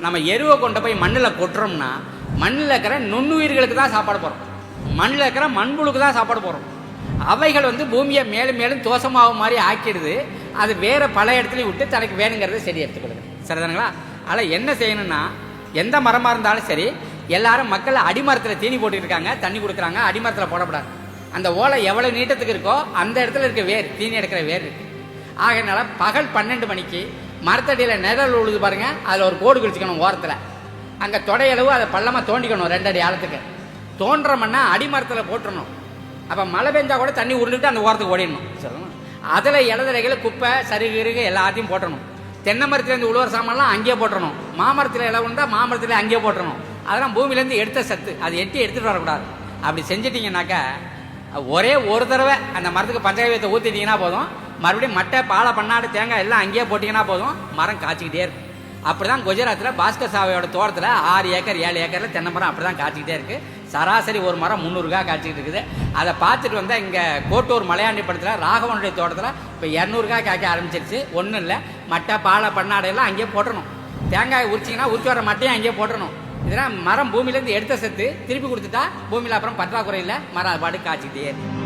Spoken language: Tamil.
நம்ம எருவை கொண்டு போய் மண்ணில் கொட்டுறோம்னா மண்ணில் இருக்கிற நுண்ணுயிர்களுக்கு தான் சாப்பாடு போடுறோம், மண்ணில் இருக்கிற மண்புழுக்கு தான் சாப்பாடு போடுறோம். அவைகள் பூமியை மேலும் மேலும் தோசமாவு மாதிரி ஆக்கிடுது. அது வேறு பல இடத்துலையும் விட்டு தனக்கு வேணுங்கிறத செடி எடுத்துக்கொள்ளுது. சரிதானுங்களா? அதில் என்ன செய்யணும்னா, எந்த மரமாக இருந்தாலும் சரி, எல்லாரும் மக்கள் அடிமரத்தில் தீனி போட்டுக்கிட்டு இருக்காங்க, தண்ணி கொடுக்குறாங்க. அடிமரத்தில் போடக்கூடாது. அந்த ஓலை எவ்வளோ நீட்டத்துக்கு இருக்கோ அந்த இடத்துல இருக்க வேர், தீனி எடுக்கிற வேர் இருக்கு. ஆகையினால பகல் 12 மணிக்கு மரத்தடியில் நிழல் உழுது பாருங்க, அதில் ஒரு கோடு கிழிச்சிக்கணும் ஓரத்தில். அங்கே தொடையளவு அதை பள்ளமாக தோண்டிக்கணும் 2 அடி ஆழத்துக்கு. தோன்றமன்னா அடிமரத்தில் போட்டுடணும். அப்போ மழை பெஞ்சா கூட தண்ணி உருண்டுட்டு அந்த ஓரத்துக்கு ஓடிடணும். சொல்லணும். அதில் இலதலைகளை குப்பை சருகு எல்லாத்தையும் போட்டணும். தென்னை மரத்துலேருந்து உழுவர சாமான்லாம் அங்கேயே போட்டணும். மாமரத்தில் இலை உண்டா மாமரத்தில் அங்கேயே போட்டணும். அதெல்லாம் பூமியிலேருந்து எடுத்த சத்து, அது எடுத்துகிட்டு வரக்கூடாது. அப்படி செஞ்சிட்டிங்கனாக்கா ஒரே ஒரு தடவை அந்த மரத்துக்கு பஞ்சகாவியத்தை ஊற்றிட்டிங்கன்னா போதும், மறுபடியும் மட்டை பாலை பண்ணாடு தேங்காய் எல்லாம் அங்கேயே போட்டிங்கன்னா போதும், மரம் காய்ச்சிக்கிட்டே இருக்கும். அப்படி தான் குஜராத்தில் பாஸ்கர் சாவையோட தோட்டத்தில் 6 ஏக்கர் 7 ஏக்கரில் தென்னை மரம் அப்படி தான் காய்ச்சிக்கிட்டே இருக்குது. சராசரி ஒரு மரம் 300 காய்ச்சிக்கிட்டு இருக்குது. அதை பார்த்துட்டு வந்தால் இங்கே கோட்டூர் மலையாண்டி படத்தில் ராகவனுடைய தோட்டத்தில் இப்போ 200 காய்க்க ஆரம்பிச்சிருச்சு. ஒன்றும் இல்லை, மட்டை பாலை பண்ணாடையெல்லாம் அங்கேயே போட்டணும். தேங்காய் உரிச்சிங்கன்னா உரிச்சு வர மட்டையும் அங்கேயே போட்டணும். இதெல்லாம் மரம் பூமியிலேருந்து எடுத்த சத்து திருப்பி கொடுத்துட்டா பூமியில் அப்புறம் பற்றாக்குறை இல்லை, மரம் அது பாட்டு காய்ச்சிக்கிட்டே இருக்கு.